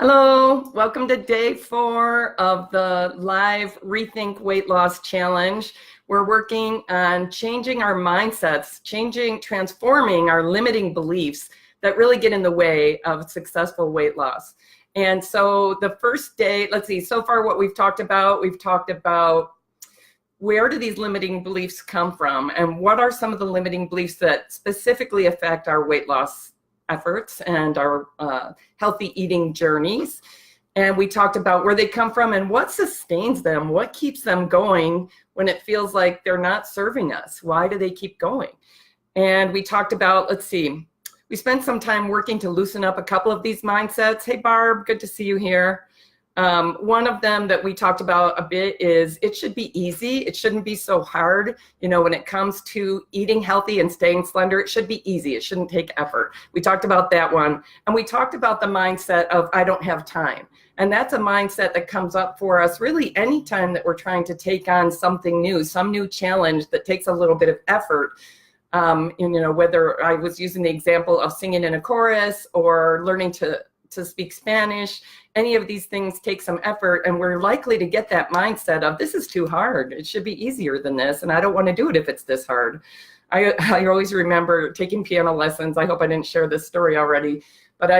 Hello, welcome to day 4 of the live ReThink Weight Loss Challenge. We're working on changing our mindsets, transforming our limiting beliefs that really get in the way of successful weight loss. And so the first day, let's see, so far what we've talked about where do these limiting beliefs come from and what are some of the limiting beliefs that specifically affect our weight loss efforts and our healthy eating journeys. And we talked about where they come from and what sustains them, what keeps them going when it feels like they're not serving us. Why do they keep going? And we talked about, let's see, we spent some time working to loosen up a couple of these mindsets. Hey, Barb, good to see you here. One of them that we talked about a bit is it should be easy. It shouldn't be so hard. You know, when it comes to eating healthy and staying slender, it should be easy. It shouldn't take effort. We talked about that one. And we talked about the mindset of I don't have time. And that's a mindset that comes up for us really anytime that we're trying to take on something new, some new challenge that takes a little bit of effort. And, you know, whether I was using the example of singing in a chorus or learning to speak Spanish, any of these things take some effort, and we're likely to get that mindset of this is too hard. It should be easier than this, and I don't want to do it if it's this hard. I always remember taking piano lessons. I hope I didn't share this story already, but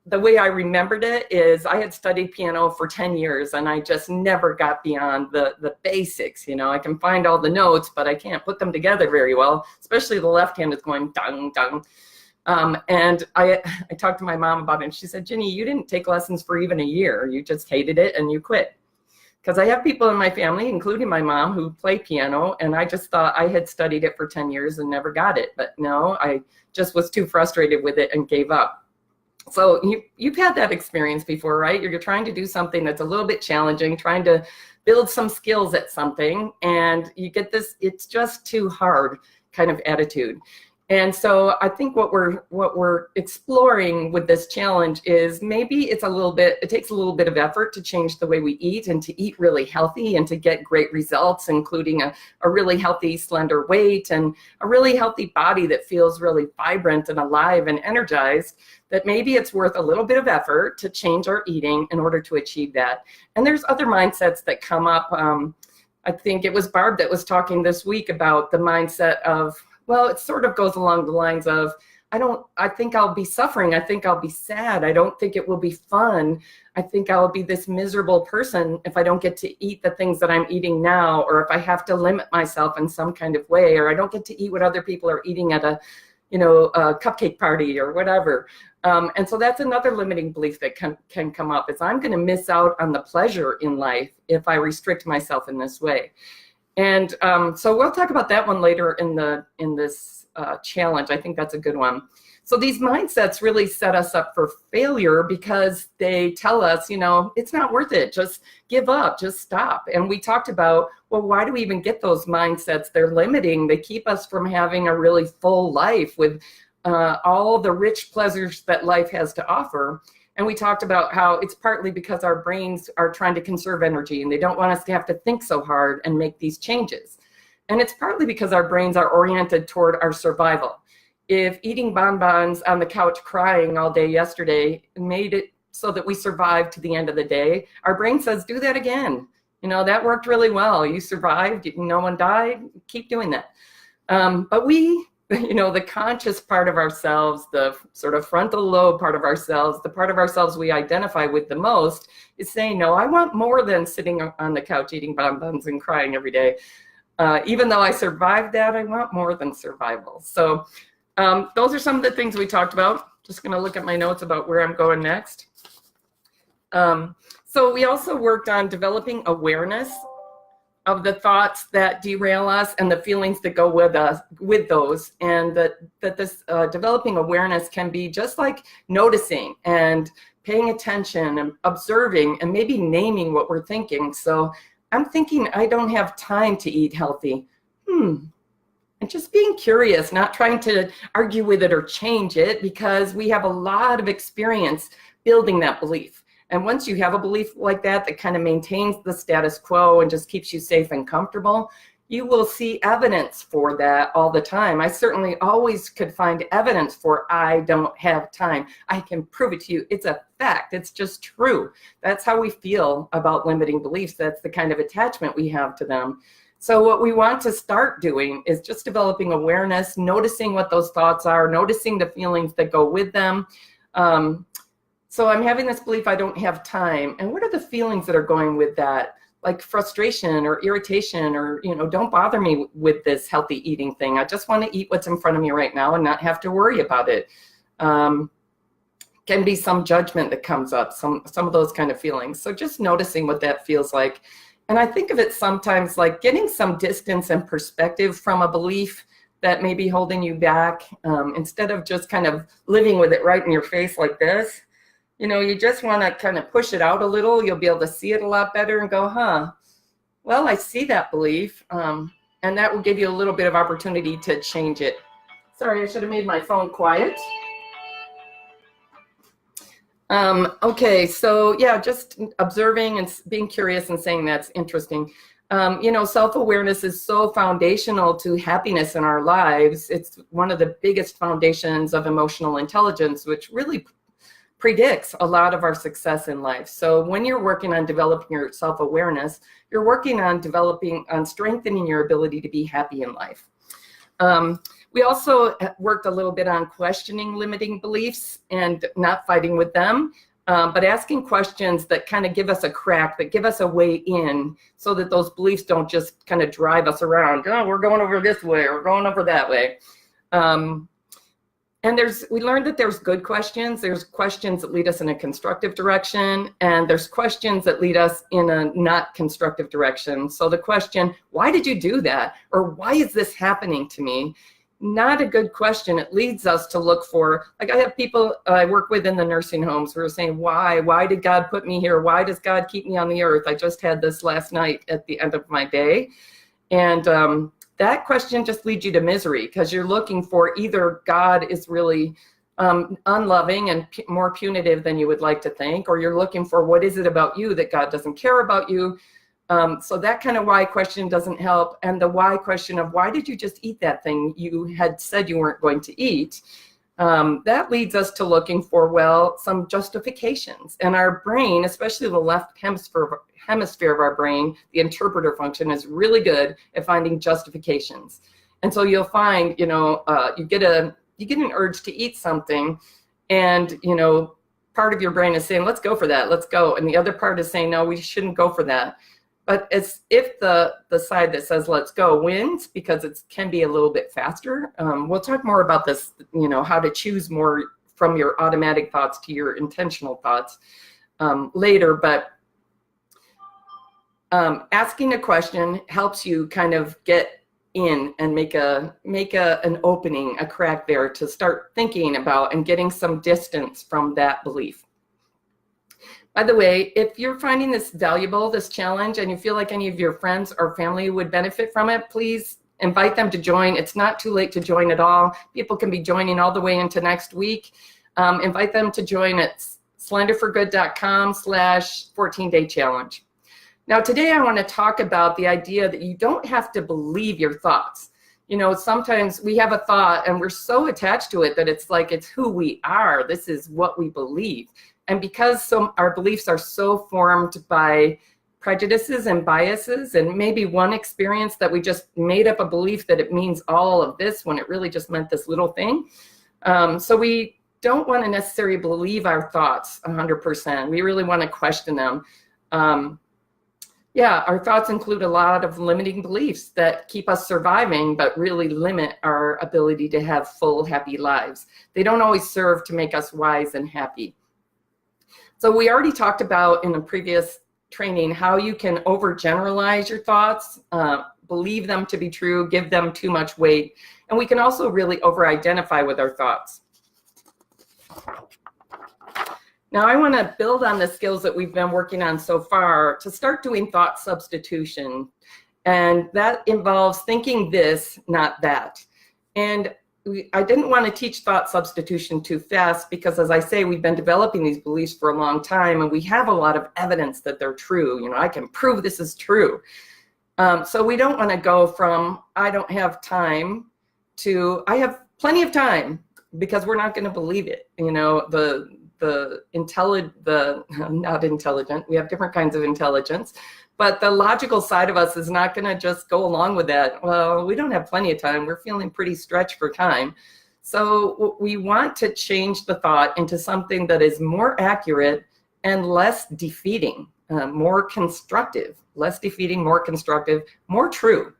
the way I remembered it is I had studied piano for 10 years, and I just never got beyond the basics. You know, I can find all the notes, but I can't put them together very well, especially the left hand is going dong, dong. And I talked to my mom about it, and she said, Ginny, you didn't take lessons for even a year. You just hated it and you quit. Because I have people in my family, including my mom, who play piano, and I just thought I had studied it for 10 years and never got it. But no, I just was too frustrated with it and gave up. So you've had that experience before, right? You're trying to do something that's a little bit challenging, trying to build some skills at something, and you get this, it's just too hard kind of attitude. And so I think what we're exploring with this challenge is maybe it takes a little bit of effort to change the way we eat and to eat really healthy and to get great results, including a really healthy, slender weight and a really healthy body that feels really vibrant and alive and energized, that maybe it's worth a little bit of effort to change our eating in order to achieve that. And there's other mindsets that come up. I think it was Barb that was talking this week about the mindset of, well, it sort of goes along the lines of, I think I'll be suffering. I think I'll be sad. I don't think it will be fun. I think I'll be this miserable person if I don't get to eat the things that I'm eating now, or if I have to limit myself in some kind of way, or I don't get to eat what other people are eating at a cupcake party or whatever. And so that's another limiting belief that can come up is I'm going to miss out on the pleasure in life if I restrict myself in this way. And so we'll talk about that one later in this challenge. I think that's a good one. So these mindsets really set us up for failure because they tell us, you know, it's not worth it. Just give up, just stop. And we talked about, well, why do we even get those mindsets? They're limiting. They keep us from having a really full life with all the rich pleasures that life has to offer. And we talked about how it's partly because our brains are trying to conserve energy and they don't want us to have to think so hard and make these changes. And it's partly because our brains are oriented toward our survival. If eating bonbons on the couch crying all day yesterday made it so that we survived to the end of the day, our brain says, do that again. You know, that worked really well. You survived, no one died, keep doing that. But we, you know, the conscious part of ourselves, the sort of frontal lobe part of ourselves, the part of ourselves we identify with the most is saying, no, I want more than sitting on the couch eating bonbons and crying every day. Even though I survived that, I want more than survival. So those are some of the things we talked about. Just going to look at my notes about where I'm going next. So we also worked on developing awareness of the thoughts that derail us and the feelings that go with those, and that this developing awareness can be just like noticing and paying attention and observing and maybe naming what we're thinking. So I'm thinking I don't have time to eat healthy. And just being curious, not trying to argue with it or change it, because we have a lot of experience building that belief. And once you have a belief like that kind of maintains the status quo and just keeps you safe and comfortable, you will see evidence for that all the time. I certainly always could find evidence for I don't have time. I can prove it to you. It's a fact. It's just true. That's how we feel about limiting beliefs. That's the kind of attachment we have to them. So what we want to start doing is just developing awareness, noticing what those thoughts are, noticing the feelings that go with them. So I'm having this belief I don't have time. And what are the feelings that are going with that? Like frustration or irritation or, don't bother me with this healthy eating thing. I just want to eat what's in front of me right now and not have to worry about it. Can be some judgment that comes up, some of those kind of feelings. So just noticing what that feels like. And I think of it sometimes like getting some distance and perspective from a belief that may be holding you back, instead of just kind of living with it right in your face like this. You just want to kind of push it out a little. You'll be able to see it a lot better and go, well, I see that belief. And that will give you a little bit of opportunity to change it. Sorry, I should have made my phone quiet. Okay, so yeah, just observing and being curious and saying that's interesting. Self-awareness is so foundational to happiness in our lives. It's one of the biggest foundations of emotional intelligence, which really predicts a lot of our success in life. So when you're working on developing your self-awareness, you're working on strengthening your ability to be happy in life. We also worked a little bit on questioning limiting beliefs and not fighting with them, but asking questions that kind of give us a crack, that give us a way in, so that those beliefs don't just kind of drive us around. Oh, we're going over this way, or we're going over that way. And we learned that there's good questions. There's questions that lead us in a constructive direction, and there's questions that lead us in a not constructive direction. So the question, why did you do that? Or why is this happening to me? Not a good question. It leads us to look for, like I have people I work with in the nursing homes who are saying, why did God put me here? Why does God keep me on the earth? I just had this last night at the end of my day. And that question just leads you to misery, because you're looking for either God is really unloving and more punitive than you would like to think, or you're looking for what is it about you that God doesn't care about you. So that kind of why question doesn't help. And the why question of why did you just eat that thing you had said you weren't going to eat? That leads us to looking for, some justifications. And our brain, especially the left hemisphere of our brain, the interpreter function, is really good at finding justifications. And so you'll find, you get an urge to eat something, and, part of your brain is saying, let's go for that, let's go. And the other part is saying, no, we shouldn't go for that. But it's if the side that says let's go wins, because it can be a little bit faster. We'll talk more about this, how to choose more from your automatic thoughts to your intentional thoughts later. But asking a question helps you kind of get in and make an opening, a crack there to start thinking about and getting some distance from that belief. By the way, if you're finding this valuable, this challenge, and you feel like any of your friends or family would benefit from it, please invite them to join. It's not too late to join at all. People can be joining all the way into next week. Invite them to join at slenderforgood.com/14-day challenge. Now, today I want to talk about the idea that you don't have to believe your thoughts. Sometimes we have a thought and we're so attached to it that it's like it's who we are. This is what we believe. And because our beliefs are so formed by prejudices and biases, and maybe one experience that we just made up a belief that it means all of this when it really just meant this little thing. So we don't want to necessarily believe our thoughts 100%. We really want to question them. Our thoughts include a lot of limiting beliefs that keep us surviving, but really limit our ability to have full, happy lives. They don't always serve to make us wise and happy. So we already talked about in a previous training how you can overgeneralize your thoughts, believe them to be true, give them too much weight, and we can also really over-identify with our thoughts. Now I want to build on the skills that we've been working on so far to start doing thought substitution, and that involves thinking this, not that. And I didn't want to teach thought substitution too fast because, as I say, we've been developing these beliefs for a long time, and we have a lot of evidence that they're true. I can prove this is true. So we don't want to go from I don't have time to I have plenty of time, because we're not going to believe it. You know, not intelligent, we have different kinds of intelligence, but the logical side of us is not going to just go along with that. Well, we don't have plenty of time. We're feeling pretty stretched for time. So we want to change the thought into something that is more accurate and less defeating, more constructive, less defeating, more constructive, more true.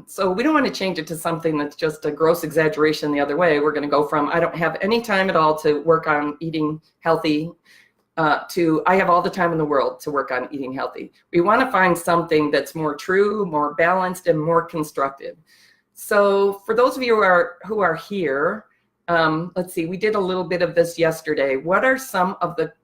So we don't want to change it to something that's just a gross exaggeration the other way. We're going to go from I don't have any time at all to work on eating healthy to I have all the time in the world to work on eating healthy. We want to find something that's more true, more balanced, and more constructive. So for those of you who are here, let's see, we did a little bit of this yesterday. What are some of the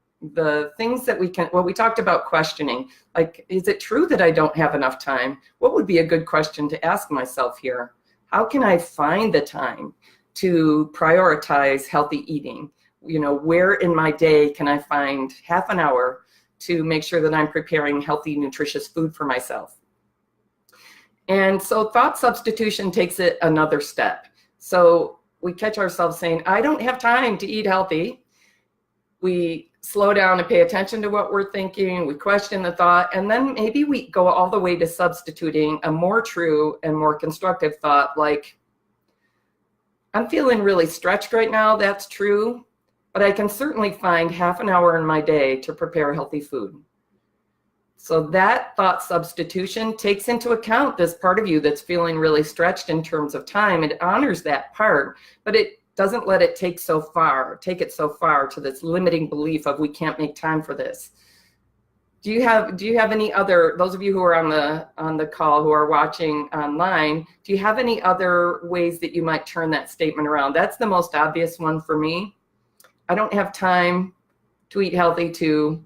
things that we can, well, we talked about questioning, like, is it true that I don't have enough time? What would be a good question to ask myself here? How can I find the time to prioritize healthy eating? You know, where in my day can I find half an hour to make sure that I'm preparing healthy, nutritious food for myself? And so thought substitution takes it another step. So we catch ourselves saying, I don't have time to eat healthy. We slow down and pay attention to what we're thinking. We question the thought, and then maybe we go all the way to substituting a more true and more constructive thought, like, I'm feeling really stretched right now. That's true, but I can certainly find half an hour in my day to prepare healthy food. So that thought substitution takes into account this part of you that's feeling really stretched in terms of time. It honors that part, but it doesn't let it take it so far to this limiting belief of we can't make time for this. Do you have any other, those of you who are on the call, who are watching online, do you have any other ways that you might turn that statement around? That's the most obvious one for me. I don't have time to eat healthy to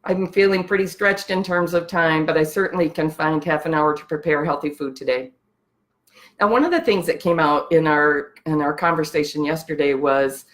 I'm feeling pretty stretched in terms of time, but I certainly can find half an hour to prepare healthy food today. Now, one of the things that came out in our conversation yesterday was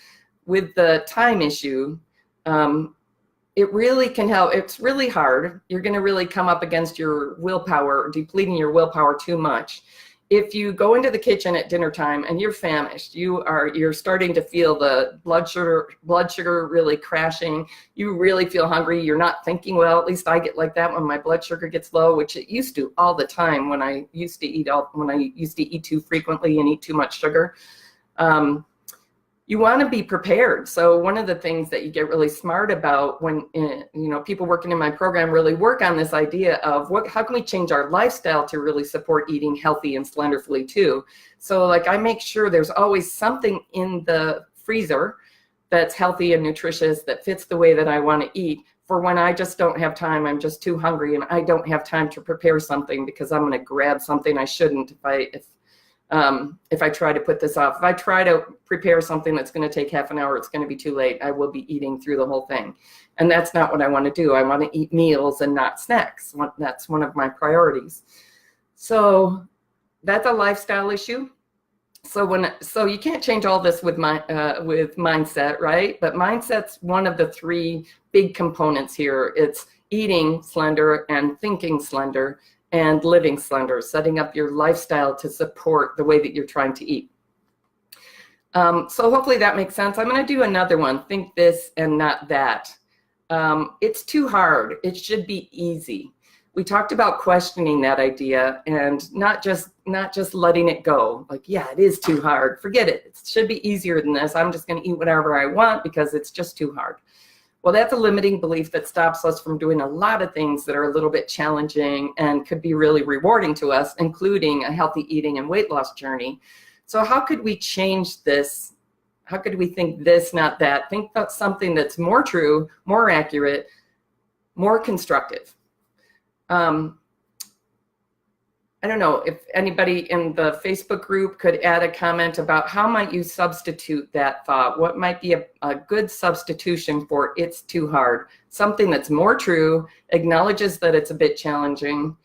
with the time issue, it really can help. It's really hard. You're going to really come up against your willpower, depleting your willpower too much. If you go into the kitchen at dinner time and you're famished, you're starting to feel the blood sugar really crashing. You really feel hungry. You're not thinking well. At least I get like that when my blood sugar gets low, which it used to all the time when I used to eat too frequently and eat too much sugar. You want to be prepared. So one of the things that you get really smart about when people working in my program really work on this idea of how can we change our lifestyle to really support eating healthy and slenderfully too. So like I make sure there's always something in the freezer that's healthy and nutritious that fits the way that I want to eat for when I just don't have time. I'm just too hungry and I don't have time to prepare something because I'm going to grab something I shouldn't if I try to put this off. If I try to prepare something that's going to take half an hour, it's going to be too late. I will be eating through the whole thing. And that's not what I want to do. I want to eat meals and not snacks. That's one of my priorities. So that's a lifestyle issue. So you can't change all this with mindset, right? But mindset's one of the three big components here. It's eating slender and thinking slender and living slender, setting up your lifestyle to support the way that you're trying to eat. So hopefully that makes sense. I'm going to do another one, think this and not that. It's too hard. It should be easy. We talked about questioning that idea and not just letting it go. Like, yeah, it is too hard. Forget it. It should be easier than this. I'm just going to eat whatever I want because it's just too hard. Well, that's a limiting belief that stops us from doing a lot of things that are a little bit challenging and could be really rewarding to us, including a healthy eating and weight loss journey. So how could we change this? How could we think this, not that? Think about something that's more true, more accurate, more constructive. I don't know if anybody in the Facebook group could add a comment about how might you substitute that thought? What might be a good substitution for it's too hard? Something that's more true, acknowledges that it's a bit challenging,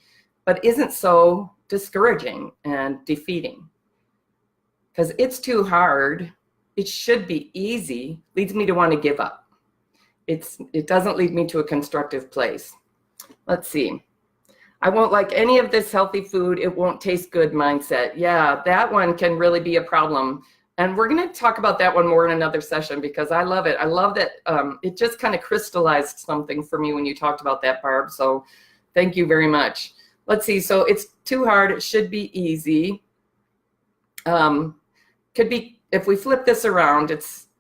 but isn't so discouraging and defeating. Because it's too hard, it should be easy, leads me to want to give up. It doesn't lead me to a constructive place. Let's see. I won't like any of this healthy food. It won't taste good mindset. Yeah, that one can really be a problem. And we're going to talk about that one more in another session because I love it. I love that it just kind of crystallized something for me when you talked about that, Barb. So thank you very much. Let's see. So it's too hard. It should be easy. Could be, if we flip this around,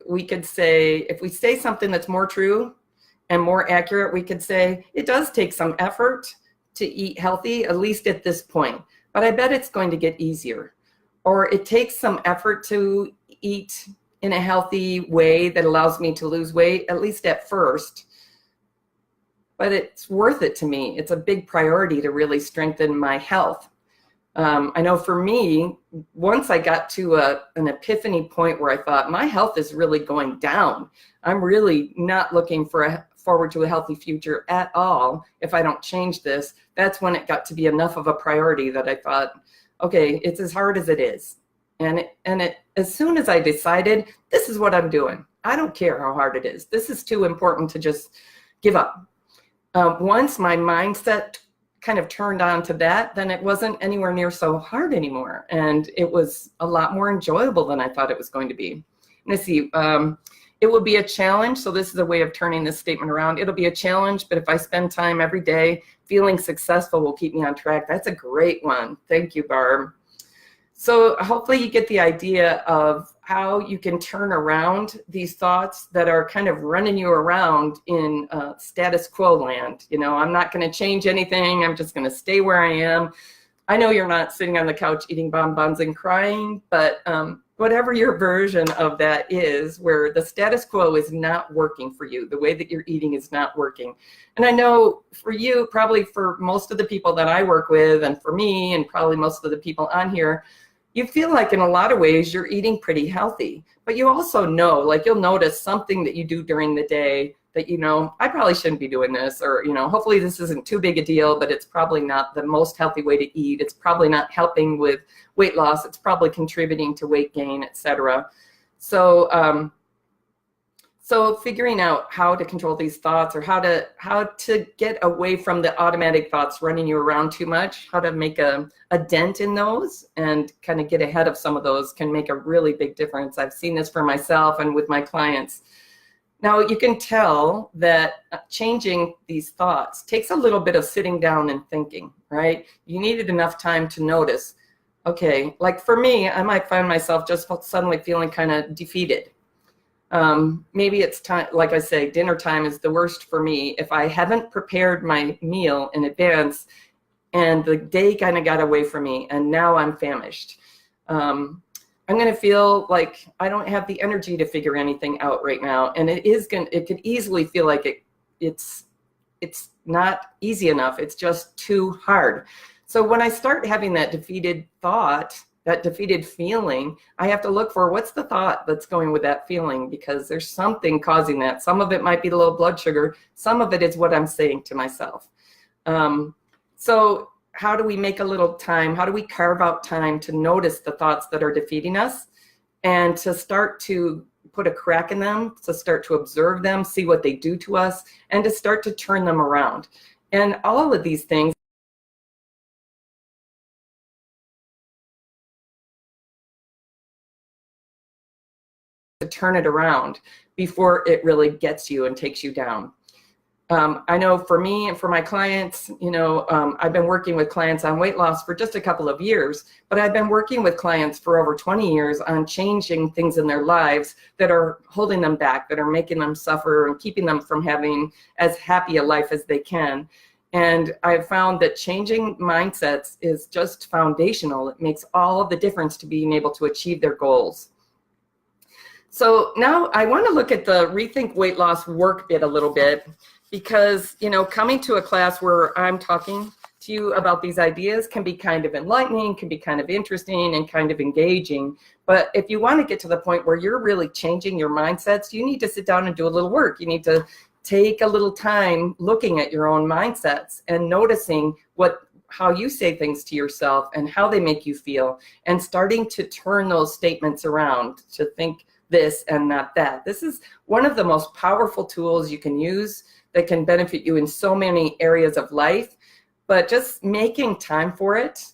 we could say, if we say something that's more true and more accurate, we could say it does take some effort to eat healthy, at least at this point, but I bet it's going to get easier. Or it takes some effort to eat in a healthy way that allows me to lose weight, at least at first, but it's worth it to me. It's a big priority to really strengthen my health. I know for me, once I got to an epiphany point where I thought my health is really going down, I'm really not looking forward to a healthy future at all if I don't change this. That's when it got to be enough of a priority that I thought, okay, it's as hard as it is. And as soon as I decided, this is what I'm doing. I don't care how hard it is. This is too important to just give up. Once my mindset kind of turned on to that, then it wasn't anywhere near so hard anymore. And it was a lot more enjoyable than I thought it was going to be. Let's see, it will be a challenge. So this is a way of turning this statement around. It'll be a challenge, but if I spend time every day feeling successful will keep me on track. That's a great one. Thank you, Barb. So hopefully you get the idea of how you can turn around these thoughts that are kind of running you around in status quo land. You know, I'm not going to change anything. I'm just going to stay where I am. I know you're not sitting on the couch eating bonbons and crying, but whatever your version of that is, where the status quo is not working for you, the way that you're eating is not working. And I know for you, probably for most of the people that I work with, and for me, and probably most of the people on here, you feel like in a lot of ways you're eating pretty healthy, but you also know, like you'll notice something that you do during the day that, you know, I probably shouldn't be doing this, or, you know, hopefully this isn't too big a deal, but it's probably not the most healthy way to eat. It's probably not helping with weight loss. It's probably contributing to weight gain, etc. So, so figuring out how to control these thoughts, or how to get away from the automatic thoughts running you around too much, how to make a dent in those and kind of get ahead of some of those can make a really big difference. I've seen this for myself and with my clients. Now you can tell that changing these thoughts takes a little bit of sitting down and thinking, right? You needed enough time to notice, okay, like for me, I might find myself just suddenly feeling kind of defeated. Maybe it's time, like I say, dinner time is the worst for me. If I haven't prepared my meal in advance and the day kind of got away from me and now I'm famished, I'm going to feel like I don't have the energy to figure anything out right now. And it could easily feel like it's not easy enough. It's just too hard. So when I start having that defeated thought, that defeated feeling, I have to look for what's the thought that's going with that feeling, because there's something causing that. Some of it might be the low blood sugar. Some of it is what I'm saying to myself. So how do we make a little time? How do we carve out time to notice the thoughts that are defeating us and to start to put a crack in them, to start to observe them, see what they do to us, and to start to turn them around? And all of these things to turn it around before it really gets you and takes you down. I know for me and for my clients, you know, I've been working with clients on weight loss for just a couple of years, but I've been working with clients for over 20 years on changing things in their lives that are holding them back, that are making them suffer and keeping them from having as happy a life as they can. And I've found that changing mindsets is just foundational. It makes all the difference to being able to achieve their goals. So now I want to look at the ReThink Weight Loss work bit a little bit, because, you know, coming to a class where I'm talking to you about these ideas can be kind of enlightening, can be kind of interesting and kind of engaging. But if you want to get to the point where you're really changing your mindsets, you need to sit down and do a little work. You need to take a little time looking at your own mindsets and noticing how you say things to yourself and how they make you feel, and starting to turn those statements around to think this and not that. This is one of the most powerful tools you can use that can benefit you in so many areas of life. but just making time for it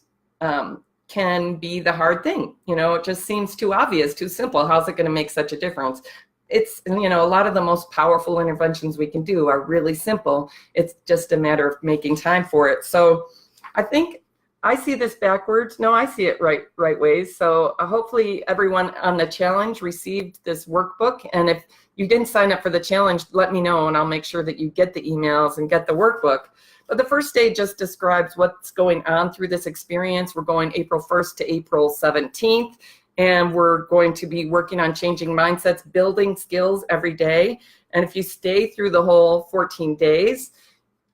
can be the hard thing. You know, it just seems too obvious, too simple. How's it going to make such a difference? It's, you know, a lot of the most powerful interventions we can do are really simple. It's just a matter of making time for it. So I think I see this backwards. No, I see it right ways. So hopefully everyone on the challenge received this workbook. And if you didn't sign up for the challenge, let me know and I'll make sure that you get the emails and get the workbook. But the first day just describes what's going on through this experience. We're going April 1st to April 17th, and we're going to be working on changing mindsets, building skills every day. And if you stay through the whole 14 days,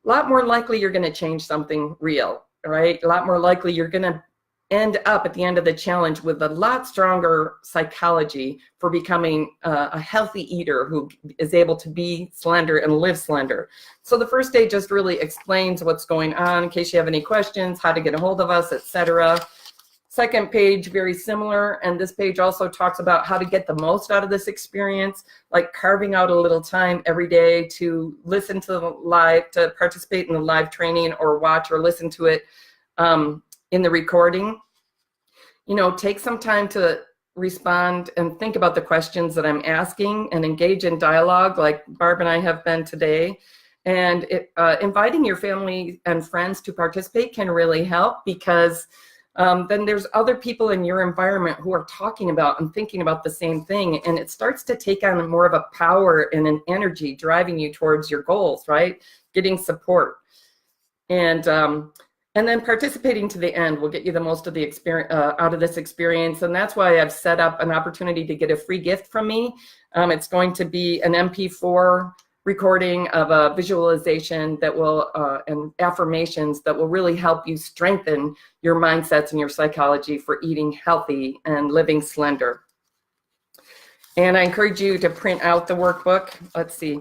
a lot more likely you're going to change something real, right? A lot more likely you're going to end up at the end of the challenge with a lot stronger psychology for becoming a healthy eater who is able to be slender and live slender. So the first day just really explains what's going on in case you have any questions, how to get a hold of us, etc. Second page, very similar, and this page also talks about how to get the most out of this experience, like carving out a little time every day to listen to the live, to participate in the live training or watch or listen to it in the recording. You know, take some time to respond and think about the questions that I'm asking and engage in dialogue like Barb and I have been today. And inviting your family and friends to participate can really help, because then there's other people in your environment who are talking about and thinking about the same thing. And it starts to take on more of a power and an energy driving you towards your goals, right? Getting support. And then participating to the end will get you the most of the experience out of this experience. And that's why I've set up an opportunity to get a free gift from me. It's going to be an MP4 recording of a visualization that will, and affirmations that will really help you strengthen your mindsets and your psychology for eating healthy and living slender. And I encourage you to print out the workbook. Let's see.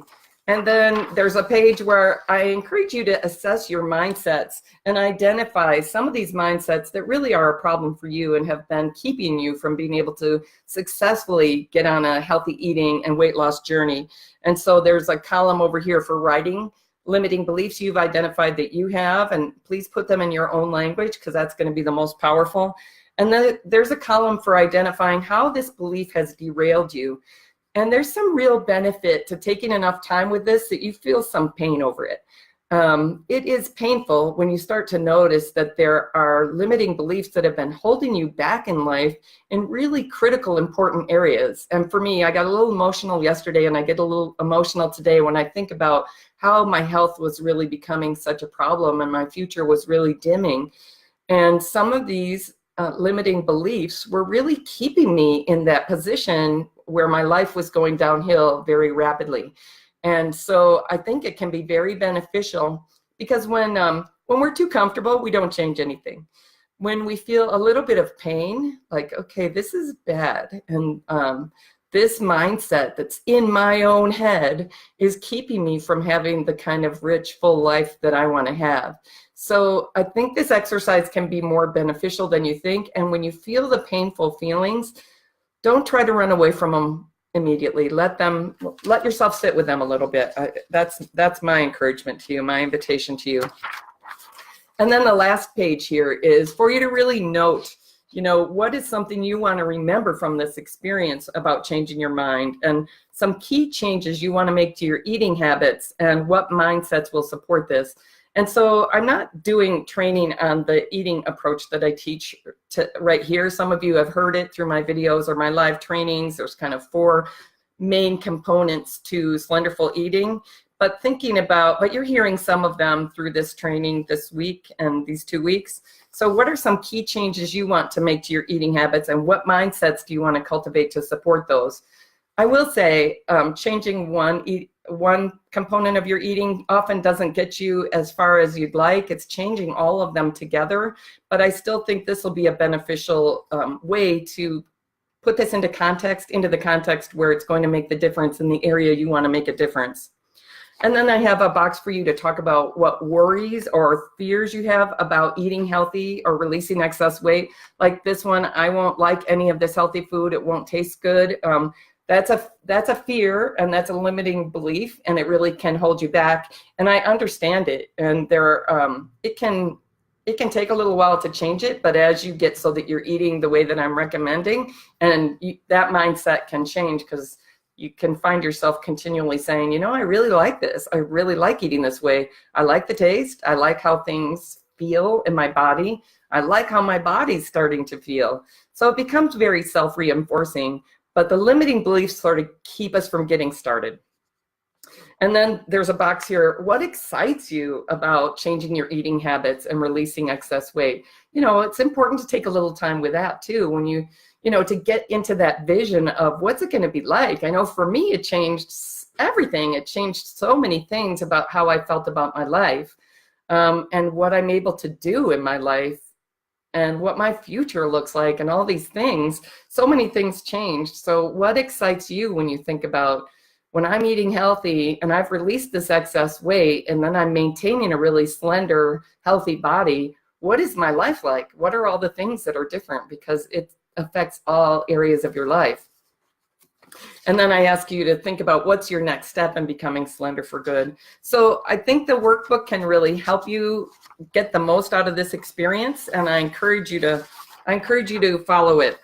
And then there's a page where I encourage you to assess your mindsets and identify some of these mindsets that really are a problem for you and have been keeping you from being able to successfully get on a healthy eating and weight loss journey. And so there's a column over here for writing limiting beliefs you've identified that you have, and please put them in your own language because that's going to be the most powerful. And then there's a column for identifying how this belief has derailed you. And there's some real benefit to taking enough time with this that you feel some pain over it. It is painful when you start to notice that there are limiting beliefs that have been holding you back in life in really critical, important areas. And for me, I got a little emotional yesterday and I get a little emotional today when I think about how my health was really becoming such a problem and my future was really dimming. And some of these limiting beliefs were really keeping me in that position where my life was going downhill very rapidly. And so I think it can be very beneficial because when we're too comfortable, we don't change anything. When we feel a little bit of pain, like, okay, this is bad, and this mindset that's in my own head is keeping me from having the kind of rich, full life that I want to have. So I think this exercise can be more beneficial than you think. And when you feel the painful feelings, don't try to run away from them immediately. Let yourself sit with them a little bit. That's my encouragement to you, my invitation to you. And then the last page here is for you to really note, you know, what is something you want to remember from this experience about changing your mind, and some key changes you want to make to your eating habits, and what mindsets will support this. And so I'm not doing training on the eating approach that I teach right here. Some of you have heard it through my videos or my live trainings. There's kind of 4 main components to Slenderful eating. But you're hearing some of them through this training this week and these 2 weeks. So what are some key changes you want to make to your eating habits, and what mindsets do you want to cultivate to support those? I will say changing one component of your eating often doesn't get you as far as you'd like. It's changing all of them together. But I still think this will be a beneficial way to put this into the context where it's going to make the difference in the area you want to make a difference. And then I have a box for you to talk about what worries or fears you have about eating healthy or releasing excess weight. Like this one, I won't like any of this healthy food. It won't taste good. That's a fear, and that's a limiting belief, and it really can hold you back. And I understand it. And it can take a little while to change it, but as you get so that you're eating the way that I'm recommending, and that mindset can change, because you can find yourself continually saying, you know, I really like this. I really like eating this way. I like the taste. I like how things feel in my body. I like how my body's starting to feel. So it becomes very self-reinforcing, but the limiting beliefs sort of keep us from getting started. And then there's a box here. What excites you about changing your eating habits and releasing excess weight? You know, it's important to take a little time with that too, when you know, to get into that vision of what's it going to be like. I know for me, it changed everything. It changed so many things about how I felt about my life, and what I'm able to do in my life, and what my future looks like, and all these things. So many things changed. So what excites you when you think about, when I'm eating healthy and I've released this excess weight, and then I'm maintaining a really slender, healthy body, what is my life like? What are all the things that are different? Because it affects all areas of your life. And then I ask you to think about what's your next step in becoming slender for good. So I think the workbook can really help you get the most out of this experience, and I encourage you to follow it,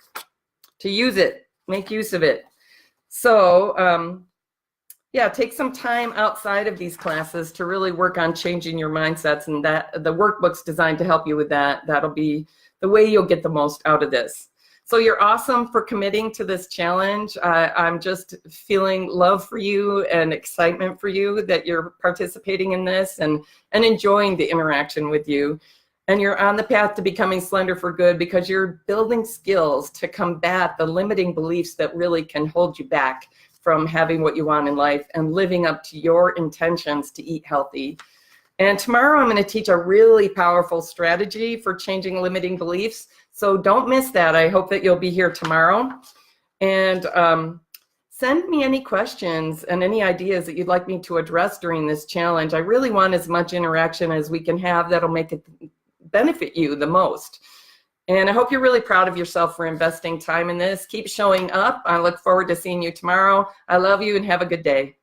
to use it, make use of it. So yeah, take some time outside of these classes to really work on changing your mindsets, and that the workbook's designed to help you with that. That'll be the way you'll get the most out of this. So you're awesome for committing to this challenge. I'm just feeling love for you and excitement for you that you're participating in this, and enjoying the interaction with you. And you're on the path to becoming slender for good, because you're building skills to combat the limiting beliefs that really can hold you back from having what you want in life and living up to your intentions to eat healthy. And tomorrow I'm going to teach a really powerful strategy for changing limiting beliefs. So don't miss that. I hope that you'll be here tomorrow. And send me any questions and any ideas that you'd like me to address during this challenge. I really want as much interaction as we can have that'll make it benefit you the most. And I hope you're really proud of yourself for investing time in this. Keep showing up. I look forward to seeing you tomorrow. I love you, and have a good day.